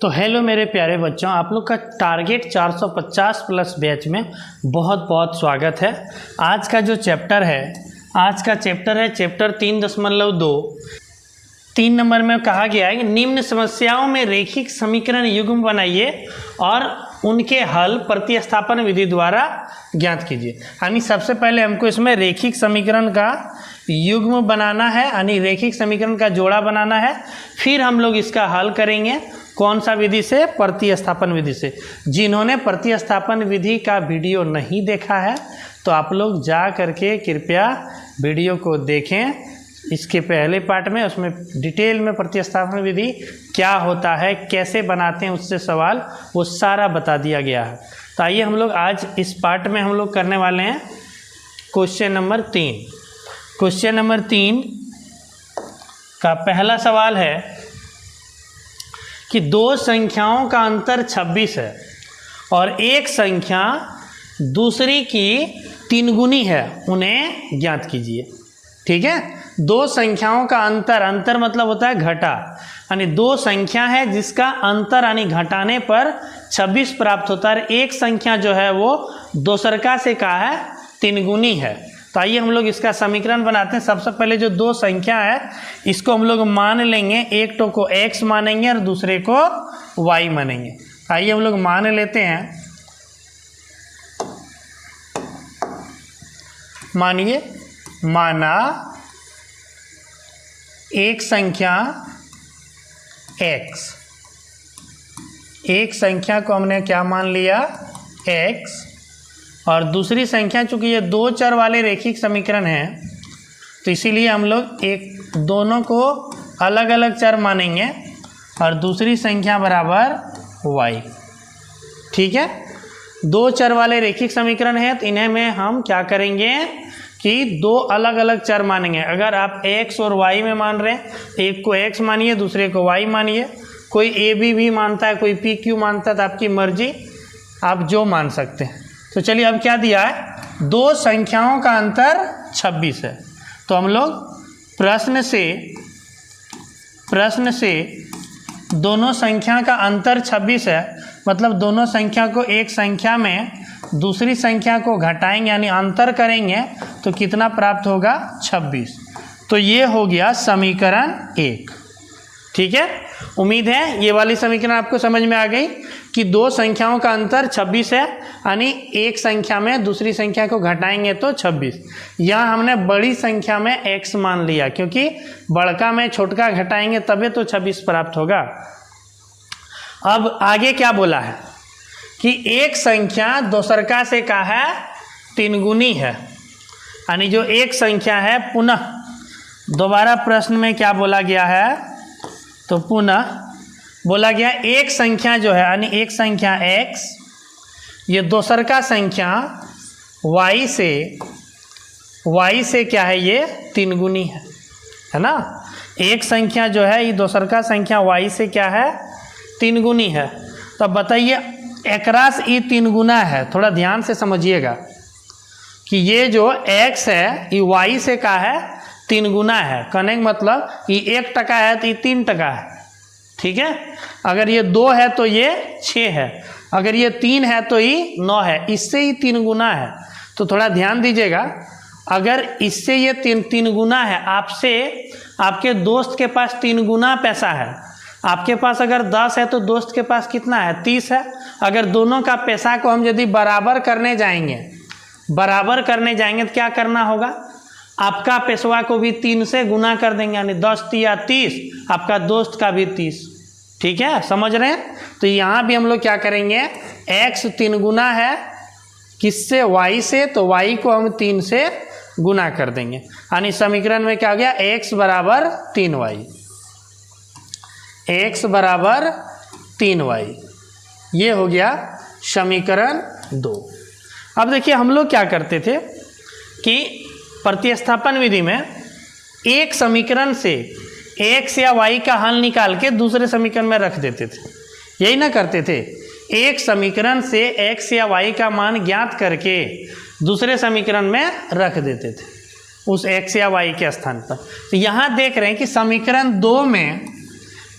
तो हेलो मेरे प्यारे बच्चों, आप लोग का टारगेट 450 प्लस बैच में बहुत बहुत स्वागत है। आज का जो चैप्टर है चैप्टर 3.2। 3 नंबर में कहा गया है कि निम्न समस्याओं में रेखिक समीकरण युग्म बनाइए और उनके हल प्रतिस्थापन विधि द्वारा ज्ञात कीजिए। यानी सबसे पहले हमको इसमें रेखिक समीकरण का युग्म बनाना है, यानी रेखिक समीकरण का जोड़ा बनाना है। फिर हम लोग इसका हल करेंगे। कौन सा विधि से? प्रतिस्थापन विधि से। जिन्होंने प्रतिस्थापन विधि का वीडियो नहीं देखा है तो आप लोग जा करके कृपया वीडियो को देखें। इसके पहले पार्ट में उसमें डिटेल में प्रतिस्थापन विधि क्या होता है, कैसे बनाते हैं उससे सवाल, वो सारा बता दिया गया है। तो आइए हम लोग आज इस पार्ट में हम लोग करने वाले हैं क्वेश्चन नंबर 3। क्वेश्चन नंबर 3 का पहला सवाल है कि दो संख्याओं का अंतर 26 है और एक संख्या दूसरी की 3 गुनी है, उन्हें ज्ञात कीजिए। ठीक है, दो संख्याओं का अंतर मतलब होता है घटा, यानी दो संख्या है जिसका अंतर यानी घटाने पर 26 प्राप्त होता है। एक संख्या जो है वो दोसरका से का है 3 गुनी है। तो आइए हम लोग इसका समीकरण बनाते हैं। सबसे पहले जो दो संख्या है इसको हम लोग मान लेंगे, एक तो को x मानेंगे और दूसरे को y मानेंगे। आइए हम लोग मान लेते हैं। मानिए, माना एक संख्या x, एक संख्या को हमने क्या मान लिया x, और दूसरी संख्या, चूंकि ये दो चर वाले रेखिक समीकरण हैं तो इसीलिए हम लोग एक दोनों को अलग अलग चर मानेंगे और दूसरी संख्या बराबर y। ठीक है, दो चर वाले रेखिक समीकरण है तो इन्हें में हम क्या करेंगे कि दो अलग अलग चर मानेंगे। अगर आप x और y में मान रहे हैं, एक को x मानिए दूसरे को y मानिए। कोई a b भी मानता है, कोई p q मानता है, तो आपकी मर्जी, आप जो मान सकते हैं। तो चलिए अब क्या दिया है, दो संख्याओं का अंतर 26 है। तो हम लोग प्रश्न से दोनों संख्या का अंतर 26 है, मतलब दोनों संख्या को एक संख्या में दूसरी संख्या को घटाएंगे यानी अंतर करेंगे तो कितना प्राप्त होगा 26। तो ये हो गया समीकरण 1। ठीक है, उम्मीद है ये वाली समीकरण आपको समझ में आ गई कि दो संख्याओं का अंतर 26 है, यानी एक संख्या में दूसरी संख्या को घटाएंगे तो 26। यहाँ हमने बड़ी संख्या में x मान लिया क्योंकि बड़का में छोटका घटाएंगे तभी तो 26 प्राप्त होगा। अब आगे क्या बोला है कि एक संख्या दोसरका से का है 3 गुनी है, यानी जो एक संख्या है पुनः दोबारा प्रश्न में क्या बोला गया है, तो पुनः बोला गया एक संख्या जो है, यानी एक संख्या x, ये दोसरका संख्या y से क्या है, ये 3 गुनी है ना। एक संख्या जो है ये दोसरका संख्या y से क्या है 3 गुनी है। तो अब बताइए एकरास ये 3 गुना है। थोड़ा ध्यान से समझिएगा कि ये जो x है ये y से का है 3 गुना है। कहने का मतलब ये 1 टका है तो ये 3 टका है। ठीक है, अगर ये 2 है तो ये 6 है, अगर ये 3 है तो ये 9 है, इससे ही 3 गुना है। तो थोड़ा ध्यान दीजिएगा, अगर इससे ये 3 गुना है, आपसे आपके दोस्त के पास 3 गुना पैसा है, आपके पास अगर 10 है तो दोस्त के पास कितना है 30 है। अगर दोनों का पैसा को हम यदि बराबर करने जाएंगे तो क्या करना होगा, आपका पेशवा को भी 3 से गुना कर देंगे, यानी 10 तिया 30, आपका दोस्त का भी 30। ठीक है, समझ रहे हैं। तो यहाँ भी हम लोग क्या करेंगे, x 3 गुना है किससे, y से, तो y को हम 3 से गुना कर देंगे, यानी समीकरण में क्या हो गया, x बराबर 3y, x बराबर 3y। ये हो गया समीकरण 2। अब देखिए हम लोग क्या करते थे कि प्रतिस्थापन विधि में एक समीकरण से x या y का हल निकाल के दूसरे समीकरण में रख देते थे, यही ना करते थे। एक समीकरण से x या y का मान ज्ञात करके दूसरे समीकरण में रख देते थे उस x या y के स्थान पर। तो यहाँ देख रहे हैं कि समीकरण 2 में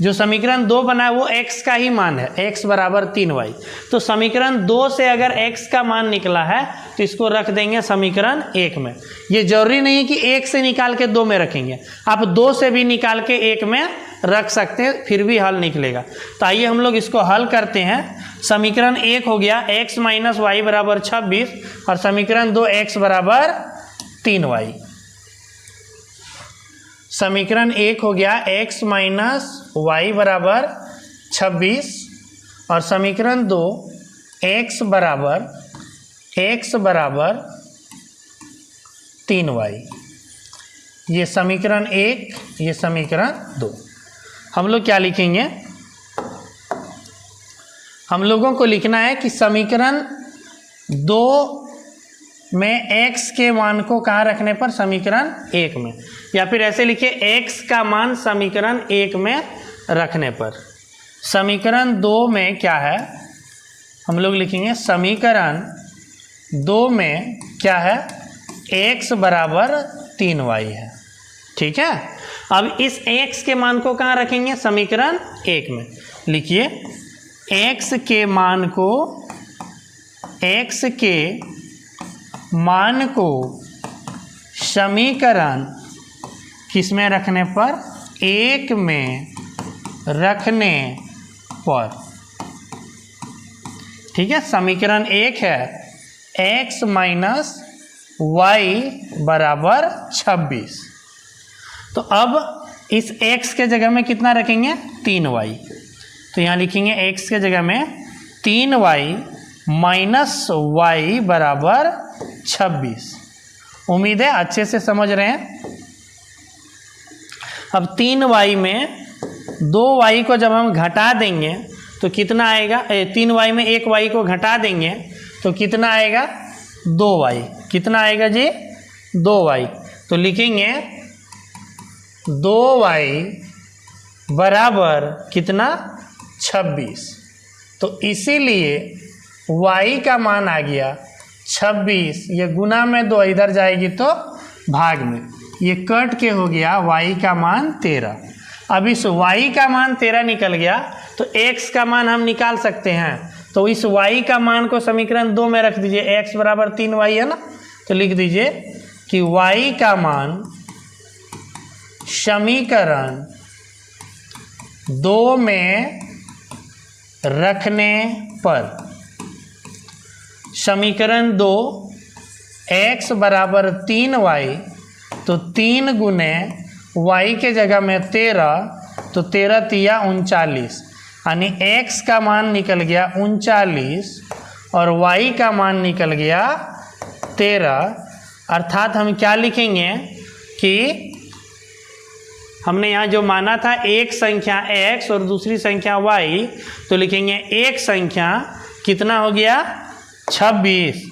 जो समीकरण 2 बना है वो x का ही मान है, x बराबर 3y। तो समीकरण 2 से अगर x का मान निकला है तो इसको रख देंगे समीकरण 1 में। ये जरूरी नहीं है कि 1 से निकाल के 2 में रखेंगे, आप 2 से भी निकाल के 1 में रख सकते हैं, फिर भी हल निकलेगा। तो आइए हम लोग इसको हल करते हैं। समीकरण 1 हो गया x माइनस वाई बराबर 26 और समीकरण 2 x बराबर 3y। समीकरण 1 हो गया x माइनस वाई बराबर 26 और समीकरण 2 x बराबर 3y। ये समीकरण 1, ये समीकरण 2। हम लोग क्या लिखेंगे, हम लोगों को लिखना है कि समीकरण 2 में x के मान को कहाँ रखने पर, समीकरण 1 में, या फिर ऐसे लिखिए x का मान समीकरण 1 में रखने पर। समीकरण 2 में क्या है, हम लोग लिखेंगे समीकरण 2 में क्या है, x बराबर 3y है। ठीक है, अब इस x के मान को कहाँ रखेंगे, समीकरण 1 में। लिखिए x के मान को समीकरण किस में रखने पर, 1 में रखने पर। ठीक है, समीकरण 1 है x माइनस वाई बराबर 26। तो अब इस x के जगह में कितना रखेंगे, 3y। तो यहाँ लिखेंगे x के जगह में 3y माइनस वाई बराबर 26। उम्मीद है अच्छे से समझ रहे हैं। अब 3y में 2y को जब हम घटा देंगे तो कितना आएगा, 3y में 1y को घटा देंगे तो कितना आएगा, 2y। कितना आएगा जी, 2y। तो लिखेंगे 2y बराबर कितना, 26। तो इसीलिए y का मान आ गया 26। ये गुना में 2 इधर जाएगी तो भाग में, ये कट के हो गया y का मान 13। अब इस y का मान 13 निकल गया तो x का मान हम निकाल सकते हैं। तो इस y का मान को समीकरण 2 में रख दीजिए, x बराबर 3y है ना, तो लिख दीजिए कि y का मान समीकरण 2 में रखने पर, समीकरण 2 x बराबर 3y, तो 3 गुने y के जगह में 13, तो 13 तिया 39, यानी x का मान निकल गया 39 और y का मान निकल गया 13। अर्थात हम क्या लिखेंगे कि हमने यहाँ जो माना था एक संख्या x और दूसरी संख्या y, तो लिखेंगे एक संख्या कितना हो गया, 39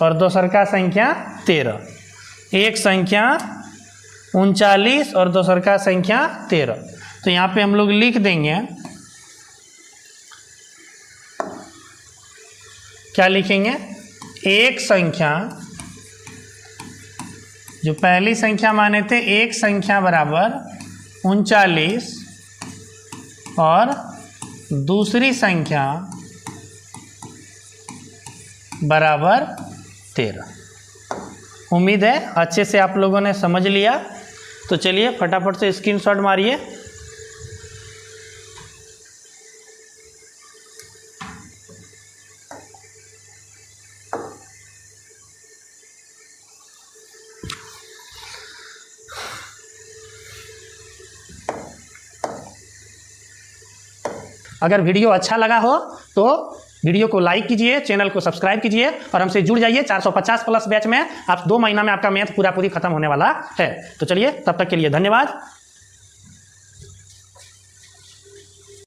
और दूसर का संख्या 13। एक संख्या 39 और दूसर का संख्या 13। तो यहाँ पे हम लोग लिख देंगे, क्या लिखेंगे, एक संख्या, जो पहली संख्या माने थे एक संख्या बराबर 39 और दूसरी संख्या बराबर 13। उम्मीद है अच्छे से आप लोगों ने समझ लिया। तो चलिए फटाफट से स्क्रीनशॉट मारिए। अगर वीडियो अच्छा लगा हो तो वीडियो को लाइक कीजिए, चैनल को सब्सक्राइब कीजिए और हमसे जुड़ जाइए। 450 प्लस बैच में आप 2 महीना में आपका मैथ पूरा पूरी खत्म होने वाला है। तो चलिए तब तक के लिए धन्यवाद।